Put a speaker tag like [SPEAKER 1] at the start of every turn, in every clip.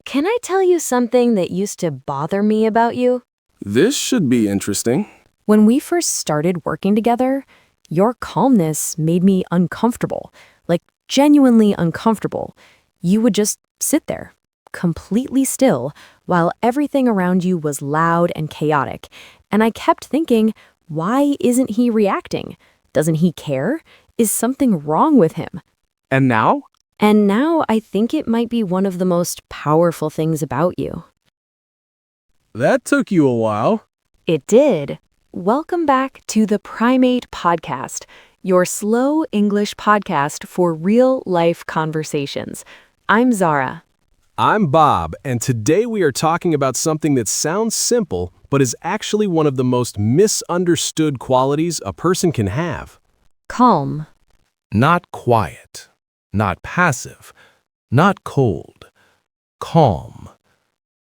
[SPEAKER 1] Can I tell you something that used to bother me about you?
[SPEAKER 2] This should be interesting.
[SPEAKER 1] When we first started working together, your calmness made me uncomfortable, like genuinely uncomfortable. You would just sit there, completely still, while everything around you was loud and chaotic. And I kept thinking, why isn't he reacting? Doesn't he care? Is something wrong with him?
[SPEAKER 2] And now?
[SPEAKER 1] And now I think it might be one of the most powerful things about you.
[SPEAKER 2] That took you a while.
[SPEAKER 1] It did. Welcome back to the Primate podcast, your slow English podcast for real-life conversations. I'm Zara.
[SPEAKER 3] I'm Bob, and today we are talking about something that sounds simple, but is actually one of the most misunderstood qualities a person can have.
[SPEAKER 1] Calm.
[SPEAKER 4] Not quiet, not passive, not cold. Calm.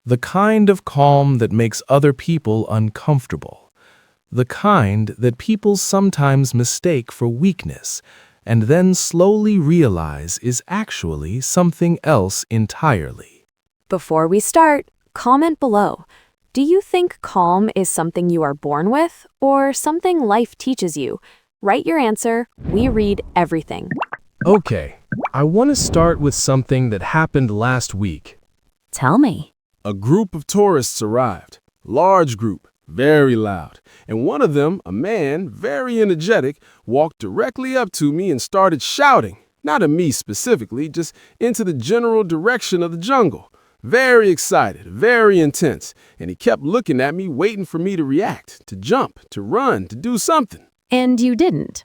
[SPEAKER 4] The kind of calm that makes other people uncomfortable. The kind that people sometimes mistake for weakness and then slowly realize is actually something else entirely.
[SPEAKER 1] Before we start, comment below. Do you think calm is something you are born with or something life teaches you? Write your answer. We read everything.
[SPEAKER 3] Okay, I want to start with something that happened last week.
[SPEAKER 1] Tell me.
[SPEAKER 2] A group of tourists arrived. Large group, very loud. And one of them, a man, very energetic, walked directly up to me and started shouting. Not at me specifically, just into the general direction of the jungle. Very excited, very intense. And he kept looking at me, waiting for me to react, to jump, to run, to do something.
[SPEAKER 1] And you didn't.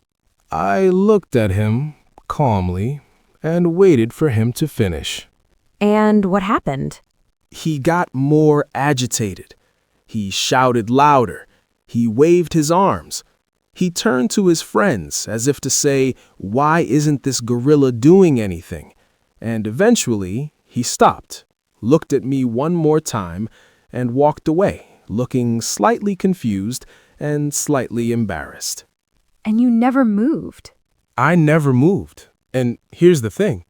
[SPEAKER 3] I looked at him calmly and waited for him to finish.
[SPEAKER 1] And what happened?
[SPEAKER 2] He got more agitated. He shouted louder. He waved his arms. He turned to his friends as if to say, "Why isn't this gorilla doing anything?" And eventually, he stopped, looked at me one more time, and walked away, looking slightly confused and slightly embarrassed.
[SPEAKER 1] And you never moved.
[SPEAKER 3] I never moved. And here's the thing.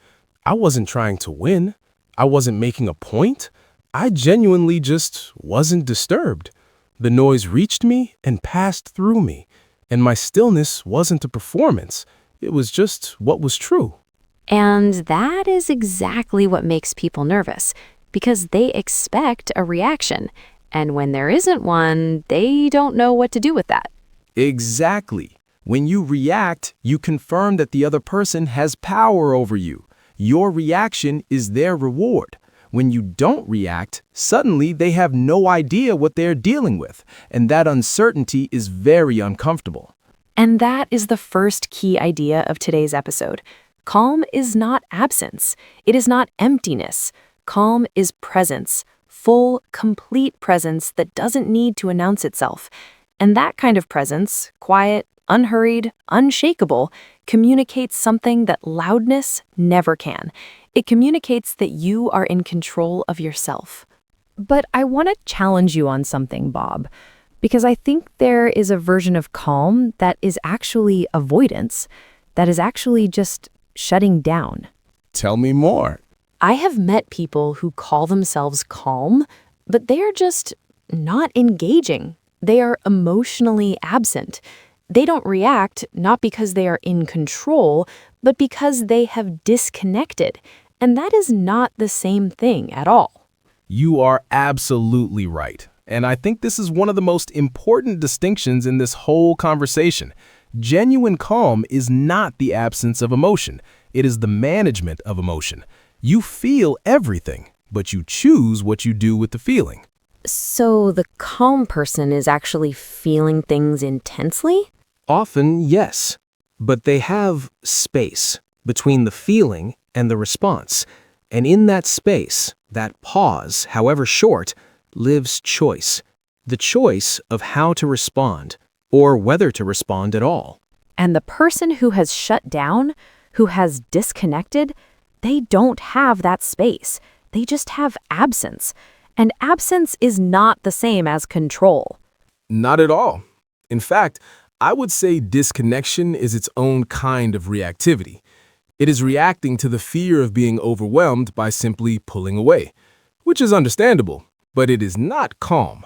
[SPEAKER 3] I wasn't trying to win. I wasn't making a point. I genuinely just wasn't disturbed. The noise reached me and passed through me, and my stillness wasn't a performance. It was just what was true.
[SPEAKER 1] And that is exactly what makes people nervous, because they expect a reaction. And when there isn't one, they don't know what to do with that.
[SPEAKER 2] Exactly. When you react, you confirm that the other person has power over you. Your reaction is their reward. When you don't react, suddenly they have no idea what they're dealing with, and that uncertainty is very uncomfortable.
[SPEAKER 1] And that is the first key idea of today's episode. Calm is not absence. It is not emptiness. Calm is presence, full, complete presence that doesn't need to announce itself. And that kind of presence, quiet, unhurried, unshakable, communicates something that loudness never can. It communicates that you are in control of yourself. But I want to challenge you on something, Bob, because I think there is a version of calm that is actually avoidance, that is actually just shutting down.
[SPEAKER 2] Tell me more.
[SPEAKER 1] I have met people who call themselves calm, but they are just not engaging. They are emotionally absent. They don't react not because they are in control, but because they have disconnected. And that is not the same thing at all.
[SPEAKER 3] You are absolutely right. And I think this is one of the most important distinctions in this whole conversation. Genuine calm is not the absence of emotion. It is the management of emotion. You feel everything, but you choose what you do with the feeling.
[SPEAKER 1] So the calm person is actually feeling things intensely?
[SPEAKER 5] Often, yes, but they have space between the feeling and the response. And in that space, that pause, however short, lives choice. The choice of how to respond, or whether to respond at all.
[SPEAKER 1] And the person who has shut down, who has disconnected, they don't have that space. They just have absence. And absence is not the same as control.
[SPEAKER 3] Not at all. In fact, I would say disconnection is its own kind of reactivity. It is reacting to the fear of being overwhelmed by simply pulling away. which is understandable, but it is not calm.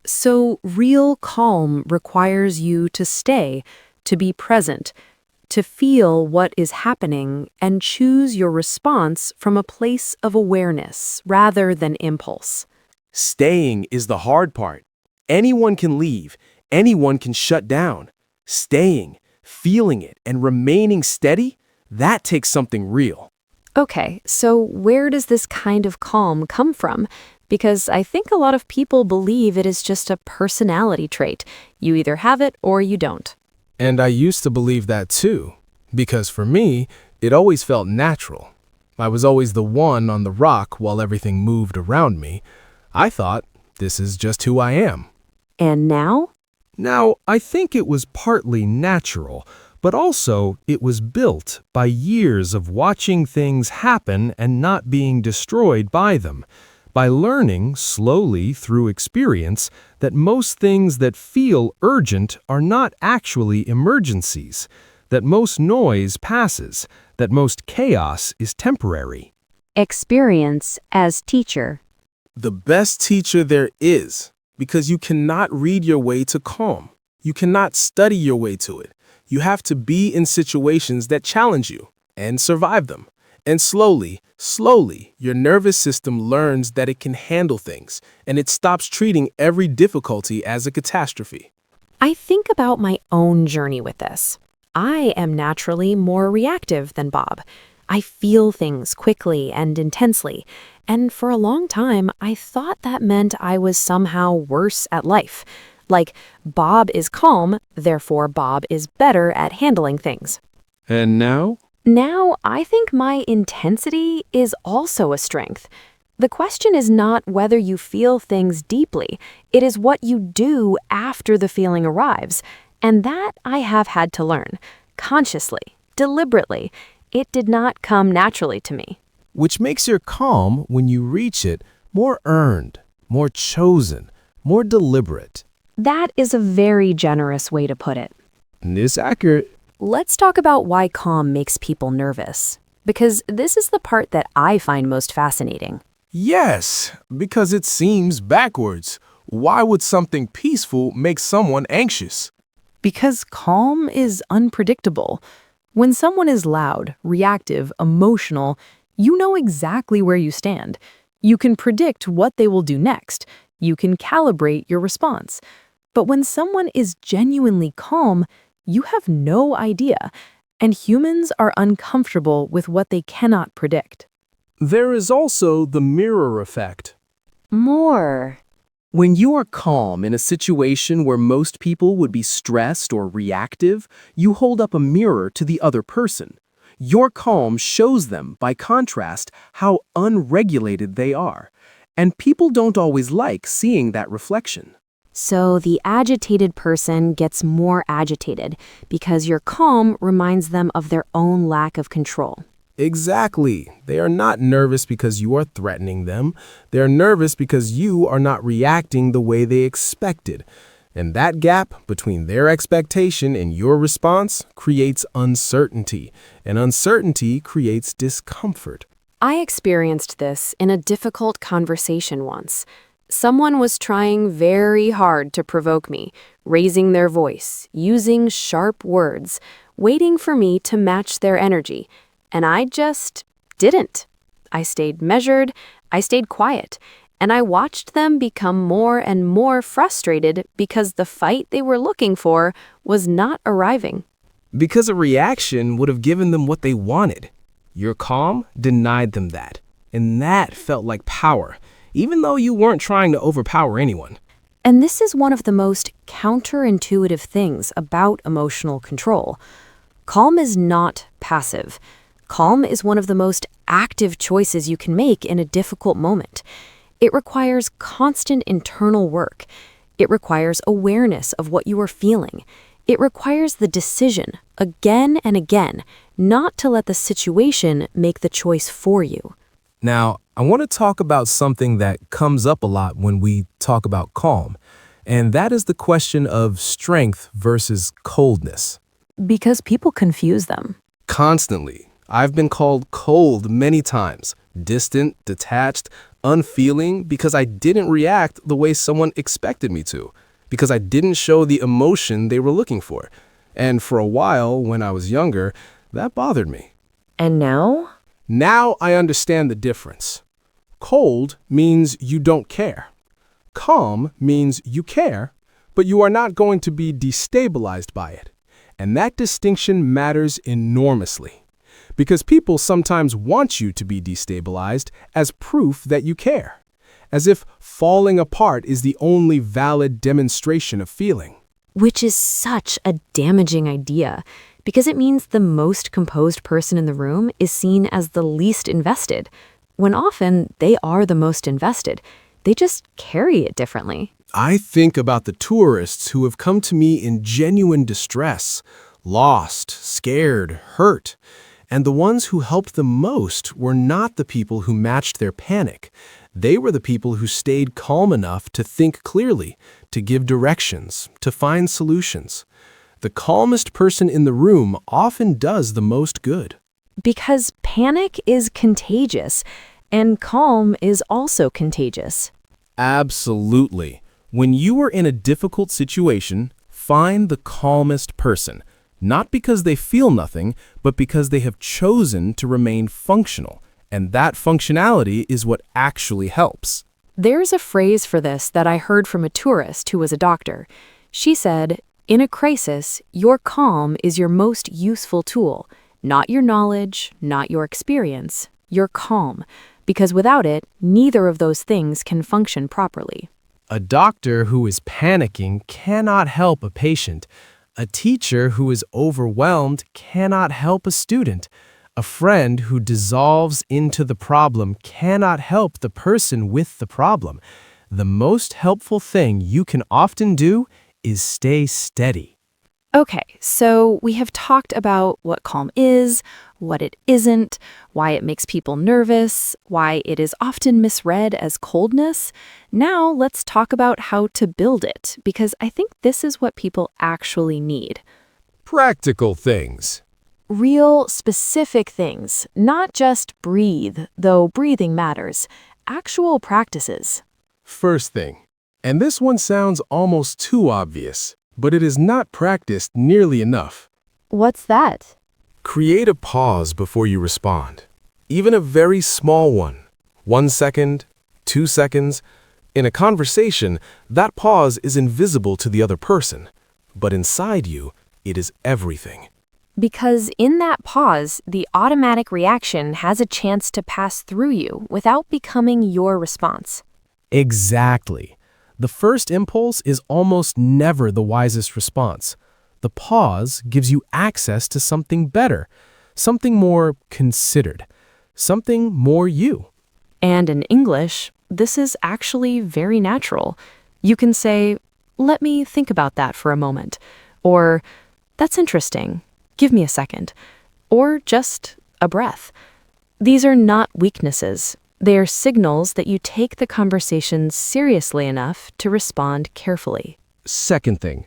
[SPEAKER 1] So, real calm requires you to stay, to be present, to feel what is happening and choose your response from a place of awareness rather than impulse.
[SPEAKER 2] Staying is the hard part. Anyone can leave. Anyone can shut down. Staying, feeling it, and remaining steady, that takes something real.
[SPEAKER 1] Okay, so where does this kind of calm come from? Because I think a lot of people believe it is just a personality trait. You either have it or you don't.
[SPEAKER 3] And I used to believe that too, because for me, it always felt natural. I was always the one on the rock while everything moved around me. I thought, this is just who I am.
[SPEAKER 1] And now?
[SPEAKER 4] Now, I think it was partly natural, but also it was built by years of watching things happen and not being destroyed by them, by learning slowly through experience that most things that feel urgent are not actually emergencies, that most noise passes, that most chaos is temporary.
[SPEAKER 1] Experience as teacher.
[SPEAKER 2] The best teacher there is, because you cannot read your way to calm. You cannot study your way to it. You have to be in situations that challenge you and survive them. And slowly, your nervous system learns that it can handle things, and it stops treating every difficulty as a catastrophe.
[SPEAKER 1] I think about my own journey with this. I am naturally more reactive than Bob. I feel things quickly and intensely, and for a long time, I thought that meant I was somehow worse at life. Like, Bob is calm, therefore Bob is better at handling things.
[SPEAKER 2] And now?
[SPEAKER 1] Now, I think my intensity is also a strength. The question is not whether you feel things deeply, it is what you do after the feeling arrives. And that I have had to learn, consciously, deliberately. It did not come naturally to me.
[SPEAKER 3] Which makes your calm, when you reach it, more earned, more chosen, more deliberate.
[SPEAKER 1] That is a very generous way to put it.
[SPEAKER 3] It's accurate.
[SPEAKER 1] Let's talk about why calm makes people nervous, because this is the part that I find most fascinating.
[SPEAKER 3] Yes, because it seems backwards. Why would something peaceful make someone anxious?
[SPEAKER 1] Because calm is unpredictable. When someone is loud, reactive, emotional, you know exactly where you stand. You can predict what they will do next. You can calibrate your response. But when someone is genuinely calm, you have no idea, and humans are uncomfortable with what they cannot predict.
[SPEAKER 2] There is also the mirror effect.
[SPEAKER 1] More.
[SPEAKER 5] When you are calm in a situation where most people would be stressed or reactive, you hold up a mirror to the other person. Your calm shows them, by contrast, how unregulated they are. And people don't always like seeing that reflection.
[SPEAKER 1] So the agitated person gets more agitated because your calm reminds them of their own lack of control.
[SPEAKER 3] Exactly. They are not nervous because you are threatening them. They are nervous because you are not reacting the way they expected. And that gap between their expectation and your response creates uncertainty, and uncertainty creates discomfort.
[SPEAKER 1] I experienced this in a difficult conversation once. Someone was trying very hard to provoke me, raising their voice, using sharp words, waiting for me to match their energy. And I just didn't. I stayed measured, I stayed quiet, and I watched them become more and more frustrated because the fight they were looking for was not arriving.
[SPEAKER 2] Because a reaction would have given them what they wanted. Your calm denied them that, and that felt like power, even though you weren't trying to overpower anyone.
[SPEAKER 1] And this is one of the most counterintuitive things about emotional control. Calm is not passive. Calm is one of the most active choices you can make in a difficult moment. It requires constant internal work. It requires awareness of what you are feeling. It requires the decision, again and again, not to let the situation make the choice for you.
[SPEAKER 3] Now, I want to talk about something that comes up a lot when we talk about calm, and that is the question of strength versus coldness.
[SPEAKER 1] Because people confuse them.
[SPEAKER 3] Constantly. I've been called cold many times, distant, detached, unfeeling because I didn't react the way someone expected me to, because I didn't show the emotion they were looking for. And for a while, when I was younger, that bothered me.
[SPEAKER 1] And now?
[SPEAKER 3] Now I understand the difference. Cold means you don't care. Calm means you care, but you are not going to be destabilized by it. And that distinction matters enormously, because people sometimes want you to be destabilized as proof that you care, as if falling apart is the only valid demonstration of feeling.
[SPEAKER 1] Which is such a damaging idea, because it means the most composed person in the room is seen as the least invested, when often they are the most invested. They just carry it differently.
[SPEAKER 3] I think about the tourists who have come to me in genuine distress, lost, scared, hurt. And the ones who helped the most were not the people who matched their panic. They were the people who stayed calm enough to think clearly, to give directions, to find solutions. The calmest person in the room often does the most good.
[SPEAKER 1] Because panic is contagious, and calm is also contagious.
[SPEAKER 4] Absolutely. When you are in a difficult situation, find the calmest person, not because they feel nothing, but because they have chosen to remain functional. And that functionality is what actually helps.
[SPEAKER 1] There's a phrase for this that I heard from a tourist who was a doctor. She said, "In a crisis, your calm is your most useful tool. Not your knowledge, not your experience, your calm. Because without it, neither of those things can function properly."
[SPEAKER 5] A doctor who is panicking cannot help a patient. A teacher who is overwhelmed cannot help a student. A friend who dissolves into the problem cannot help the person with the problem. The most helpful thing you can often do is stay steady.
[SPEAKER 1] Okay, so we have talked about what calm is, what it isn't, why it makes people nervous, why it is often misread as coldness. Now let's talk about how to build it, because I think this is what people actually need.
[SPEAKER 3] Practical things.
[SPEAKER 1] Real, specific things, not just breathe, though breathing matters. Actual practices.
[SPEAKER 3] First thing, and this one sounds almost too obvious, but it is not practiced nearly enough.
[SPEAKER 1] What's that?
[SPEAKER 3] Create a pause before you respond. Even a very small one. 1 second, 2 seconds. In a conversation, that pause is invisible to the other person. But inside you, it is everything.
[SPEAKER 1] Because in that pause, the automatic reaction has a chance to pass through you without becoming your response.
[SPEAKER 5] Exactly. The first impulse is almost never the wisest response. The pause gives you access to something better, something more considered, something more you.
[SPEAKER 1] And in English, this is actually very natural. You can say, "Let me think about that for a moment," or "That's interesting. Give me a second," or just a breath. These are not weaknesses. They are signals that you take the conversation seriously enough to respond carefully.
[SPEAKER 5] Second thing,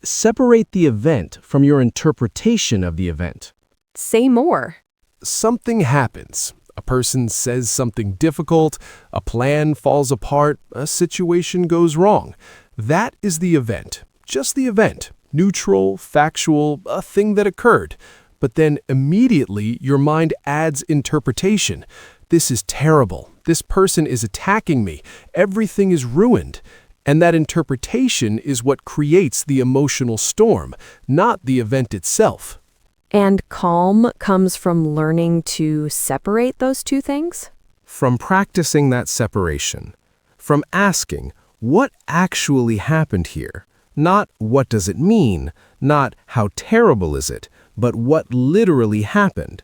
[SPEAKER 5] separate the event from your interpretation of the event.
[SPEAKER 1] Say more.
[SPEAKER 3] Something happens. A person says something difficult, a plan falls apart, a situation goes wrong. That is the event. Just the event. Neutral, factual, a thing that occurred. But then immediately your mind adds interpretation. This is terrible. This person is attacking me. Everything is ruined. And that interpretation is what creates the emotional storm, not the event itself.
[SPEAKER 1] And calm comes from learning to separate those two things?
[SPEAKER 3] From practicing that separation. From asking, what actually happened here? Not what does it mean, not how terrible is it, but what literally happened.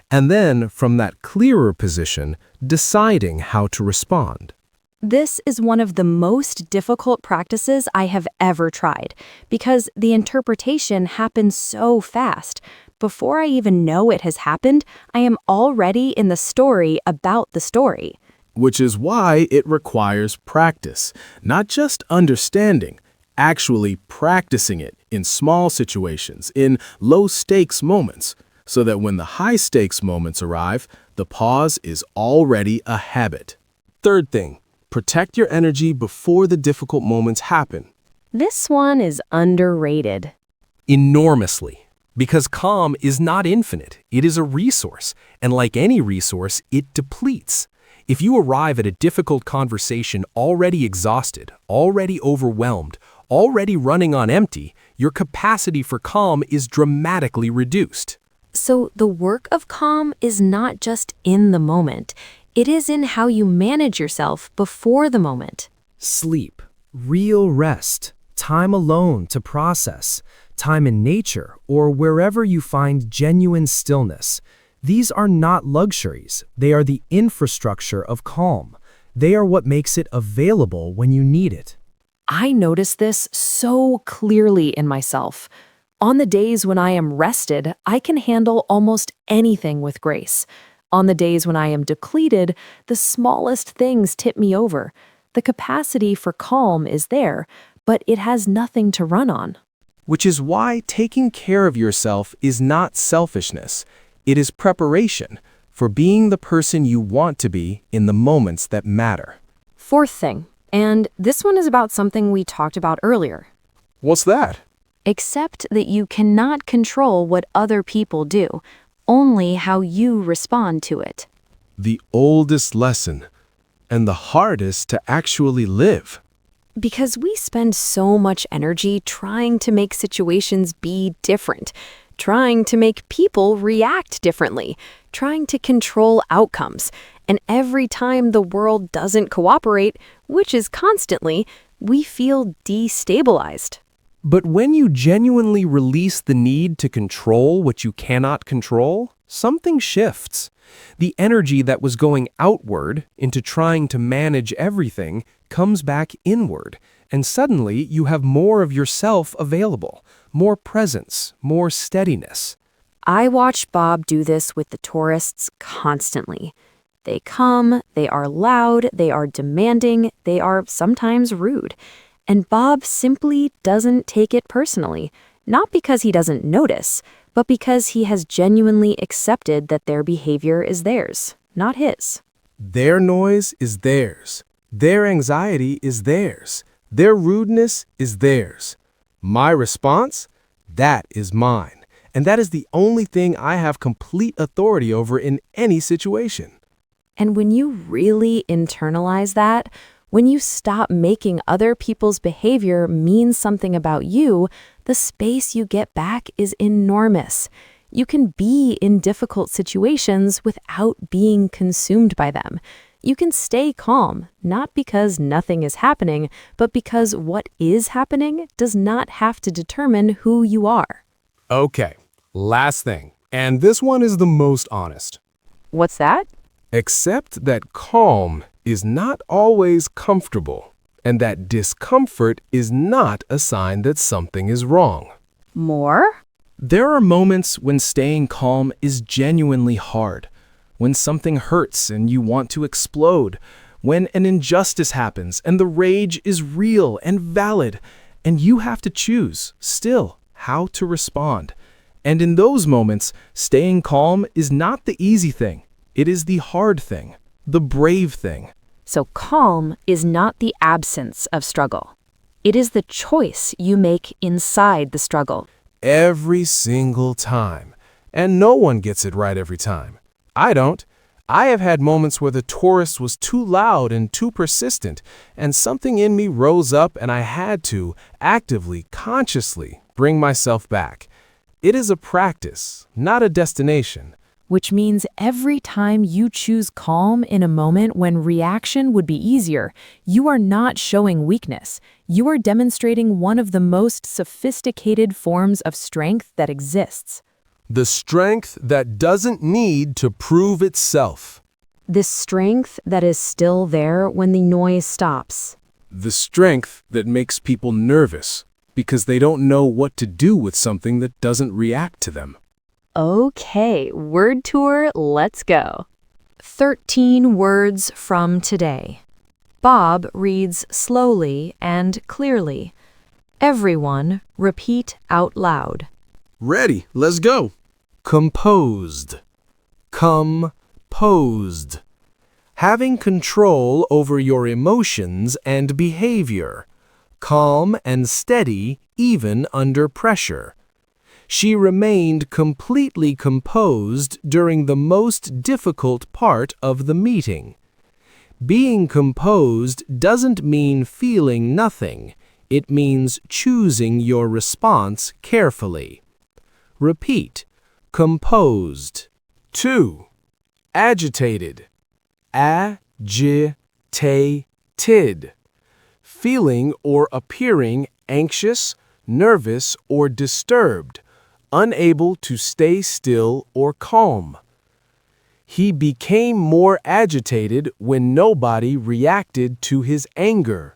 [SPEAKER 3] And then, from that clearer position, deciding how to respond.
[SPEAKER 1] This is one of the most difficult practices I have ever tried, because the interpretation happens so fast. Before I even know it has happened, I am already in the story about the story.
[SPEAKER 3] Which is why it requires practice, not just understanding, actually practicing it in small situations, in low-stakes moments, so that when the high-stakes moments arrive, the pause is already a habit.
[SPEAKER 2] Third thing, protect your energy before the difficult moments happen.
[SPEAKER 1] This one is underrated.
[SPEAKER 4] Enormously. Because calm is not infinite. It is a resource. And like any resource, it depletes. If you arrive at a difficult conversation already exhausted, already overwhelmed, already running on empty, your capacity for calm is dramatically reduced.
[SPEAKER 1] So the work of calm is not just in the moment. It is in how you manage yourself before the moment.
[SPEAKER 5] Sleep, real rest, time alone to process, time in nature, or wherever you find genuine stillness. These are not luxuries. They are the infrastructure of calm. They are what makes it available when you need it.
[SPEAKER 1] I notice this so clearly in myself. On the days when I am rested, I can handle almost anything with grace. On the days when I am depleted, the smallest things tip me over. The capacity for calm is there, but it has nothing to run on.
[SPEAKER 2] Which is why taking care of yourself is not selfishness. It is preparation for being the person you want to be in the moments that matter.
[SPEAKER 1] Fourth thing, and this one is about something we talked about earlier.
[SPEAKER 2] What's that?
[SPEAKER 1] Accept that you cannot control what other people do, only how you respond to it.
[SPEAKER 2] The oldest lesson, and the hardest to actually live.
[SPEAKER 1] Because we spend so much energy trying to make situations be different, trying to make people react differently, trying to control outcomes. And every time the world doesn't cooperate, which is constantly, we feel destabilized.
[SPEAKER 4] But when you genuinely release the need to control what you cannot control, something shifts. The energy that was going outward into trying to manage everything comes back inward, and suddenly you have more of yourself available, more presence, more steadiness.
[SPEAKER 1] I watch Bob do this with the tourists constantly. They come, they are loud, they are demanding, they are sometimes rude. And Bob simply doesn't take it personally, not because he doesn't notice, but because he has genuinely accepted that their behavior is theirs, not his.
[SPEAKER 2] Their noise is theirs. Their anxiety is theirs. Their rudeness is theirs. My response? That is mine. And that is the only thing I have complete authority over in any situation.
[SPEAKER 1] And when you really internalize that, when you stop making other people's behavior mean something about you, the space you get back is enormous. You can be in difficult situations without being consumed by them. You can stay calm, not because nothing is happening, but because what is happening does not have to determine who you are.
[SPEAKER 3] Okay, last thing. And this one is the most honest.
[SPEAKER 1] What's that?
[SPEAKER 2] Accept that calm is not always comfortable, and that discomfort is not a sign that something is wrong.
[SPEAKER 1] More?
[SPEAKER 4] There are moments when staying calm is genuinely hard, when something hurts and you want to explode, when an injustice happens and the rage is real and valid, and you have to choose, still, how to respond. And in those moments, staying calm is not the easy thing. It is the hard thing, the brave thing.
[SPEAKER 1] So calm is not the absence of struggle. It is the choice you make inside the struggle.
[SPEAKER 2] Every single time. And no one gets it right every time. I don't. I have had moments where the tourist was too loud and too persistent, and something in me rose up and I had to, actively, consciously, bring myself back. It is a practice, not a destination.
[SPEAKER 1] Which means every time you choose calm in a moment when reaction would be easier, you are not showing weakness. You are demonstrating one of the most sophisticated forms of strength that exists.
[SPEAKER 2] The strength that doesn't need to prove itself.
[SPEAKER 1] This strength that is still there when the noise stops.
[SPEAKER 2] The strength that makes people nervous because they don't know what to do with something that doesn't react to them.
[SPEAKER 1] Okay, word tour, let's go. 13 words from today. Bob reads slowly and clearly. Everyone repeat out loud.
[SPEAKER 2] Ready, let's go. Composed. Composed.
[SPEAKER 3] having control over your emotions and behavior, calm and steady even under pressure. She remained completely composed during the most difficult part of the meeting. Being composed doesn't mean feeling nothing. It means choosing your response carefully. Repeat. Composed. 2. Agitated. Agitated. Feeling or appearing anxious, nervous, or disturbed, unable to stay still or calm. He became more agitated when nobody reacted to his anger.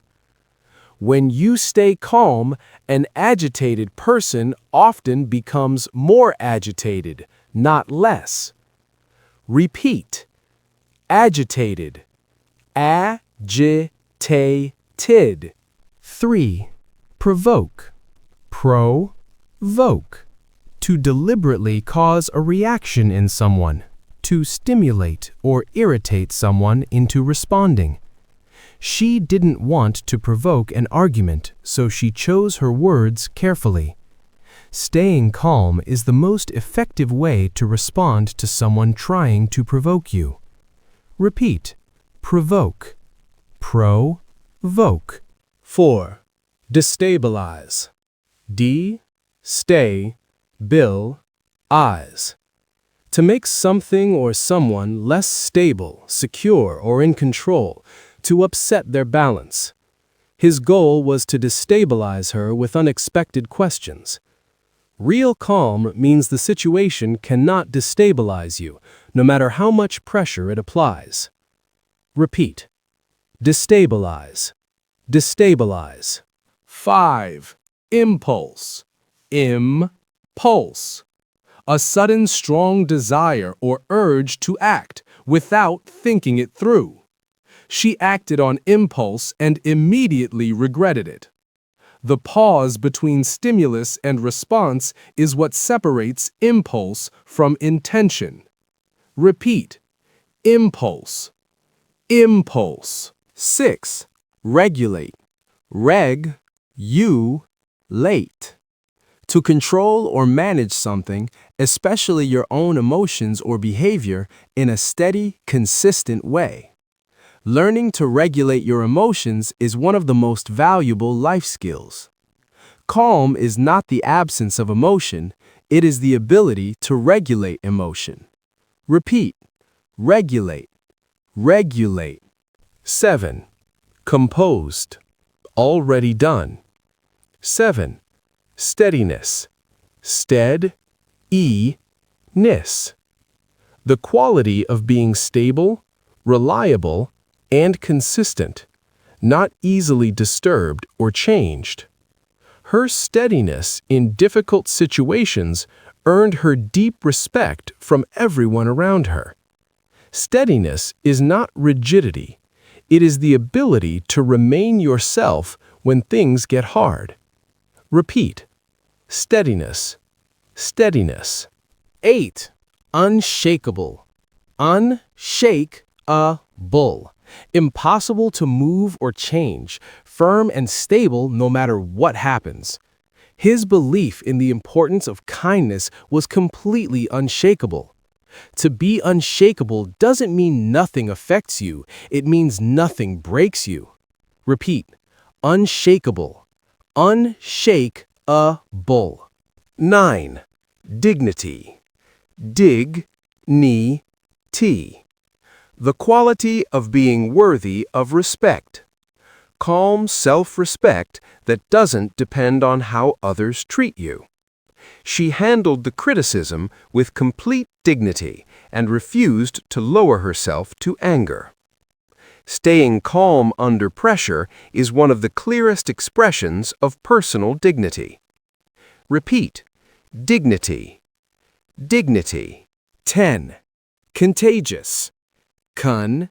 [SPEAKER 3] When you stay calm, an agitated person often becomes more agitated, not less. Repeat. Agitated. Agitated. 3. Provoke. Provoke. To deliberately cause a reaction in someone. To stimulate or irritate someone into responding. She didn't want to provoke an argument, so she chose her words carefully. Staying calm is the most effective way to respond to someone trying to provoke you. Repeat. Provoke. Provoke. 4. Destabilise. De-stay-bil-eyes. To make something or someone less stable, secure, or in control, to upset their balance. His goal was to destabilize her with unexpected questions. Real calm means the situation cannot destabilize you, no matter how much pressure it applies. Repeat. Destabilize. Destabilize. 5. Impulse. Impulse. A sudden strong desire or urge to act without thinking it through. She acted on impulse and immediately regretted it. The pause between stimulus and response is what separates impulse from intention. Repeat. Impulse. Impulse. 6. Regulate. Reg-you-late. To control or manage something, especially your own emotions or behavior, in a steady, consistent way. Learning to regulate your emotions is one of the most valuable life skills. Calm is not the absence of emotion, it is the ability to regulate emotion. Repeat. Regulate. Regulate. 7. Composed. Already done. 7. Steadiness. Stead-e-ness. The quality of being stable, reliable, and consistent, not easily disturbed or changed. Her steadiness in difficult situations earned her deep respect from everyone around her. Steadiness is not rigidity. It is the ability to remain yourself when things get hard. Repeat. Steadiness. Steadiness. 8. Unshakable. Unshake-a-bull. Impossible to move or change, firm and stable no matter what happens. His belief in the importance of kindness was completely unshakable. To be unshakable doesn't mean nothing affects you, it means nothing breaks you. Repeat. Unshakable. Unshake-a-bull. 9. Dignity. Dig-ni-ti. The quality of being worthy of respect. Calm self-respect that doesn't depend on how others treat you. She handled the criticism with complete dignity and refused to lower herself to anger. Staying calm under pressure is one of the clearest expressions of personal dignity. Repeat. Dignity. Dignity. 10. Contagious. Contagious.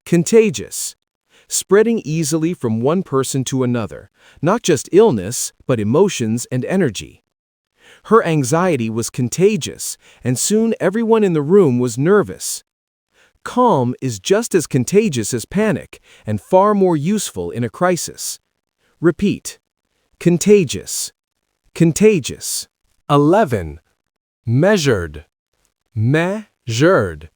[SPEAKER 3] Contagious. Spreading easily from one person to another, not just illness, but emotions and energy. Her anxiety was contagious, and soon everyone in the room was nervous.
[SPEAKER 2] Calm is just as contagious as panic and far more useful in a crisis. Repeat. Contagious. Contagious.
[SPEAKER 3] 11. Measured. Measured.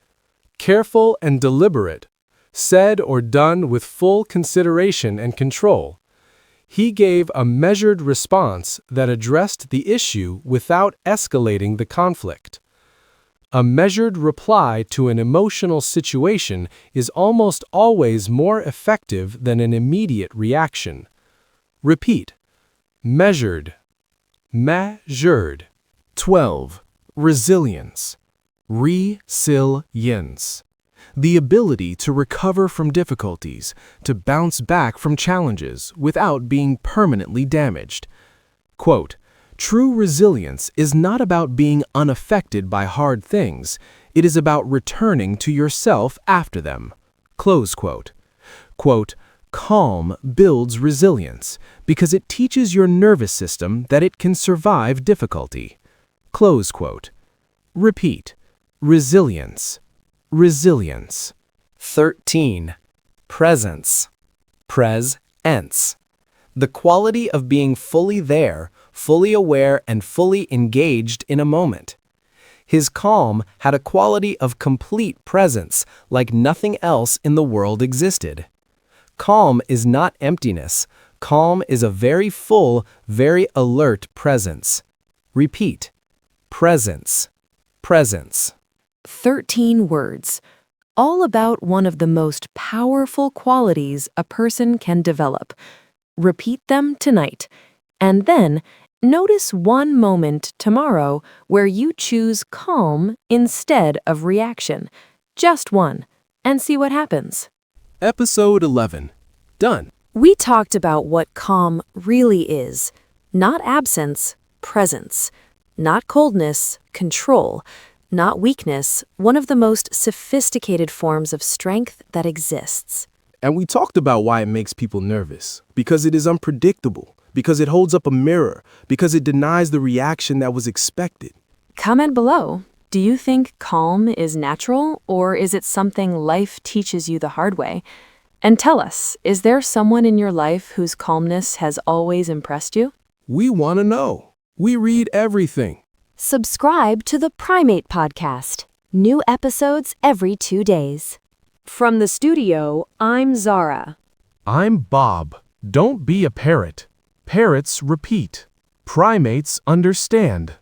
[SPEAKER 3] Careful and deliberate. Said or done with full consideration and control. He gave a measured response that addressed the issue without escalating the conflict. A measured reply to an emotional situation is almost always more effective than an immediate reaction. Repeat. Measured. Measured.
[SPEAKER 2] 12. Resilience. Resilience. The ability to recover from difficulties, to bounce back from challenges without being permanently damaged. Quote, "True resilience is not about being unaffected by hard things. It is about returning to yourself after them." Close quote. Quote, "Calm builds resilience because it teaches your nervous system that it can survive difficulty." Close quote. Repeat. Resilience. Resilience.
[SPEAKER 5] 13. Presence. Presence. The quality of being fully there, fully aware, and fully engaged in a moment. His calm had a quality of complete presence, like nothing else in the world existed. Calm is not emptiness. Calm is a very full, very alert presence. Repeat. Presence. Presence.
[SPEAKER 1] 13 words, all about one of the most powerful qualities a person can develop. Repeat them tonight, and then notice one moment tomorrow where you choose calm instead of reaction. Just one, and see what happens.
[SPEAKER 2] Episode 11. Done.
[SPEAKER 1] We talked about what calm really is. Not absence, presence. Not coldness, control. Not weakness, one of the most sophisticated forms of strength that exists.
[SPEAKER 2] And we talked about why it makes people nervous. Because it is unpredictable. Because it holds up a mirror. Because it denies the reaction that was expected.
[SPEAKER 1] Comment below. Do you think calm is natural, or is it something life teaches you the hard way? And tell us, is there someone in your life whose calmness has always impressed you?
[SPEAKER 2] We want to know. We read everything.
[SPEAKER 6] Subscribe to the Primate podcast. New episodes every 2 days.
[SPEAKER 1] From the studio, I'm Zara.
[SPEAKER 3] I'm Bob. Don't be a parrot. Parrots repeat. Primates understand.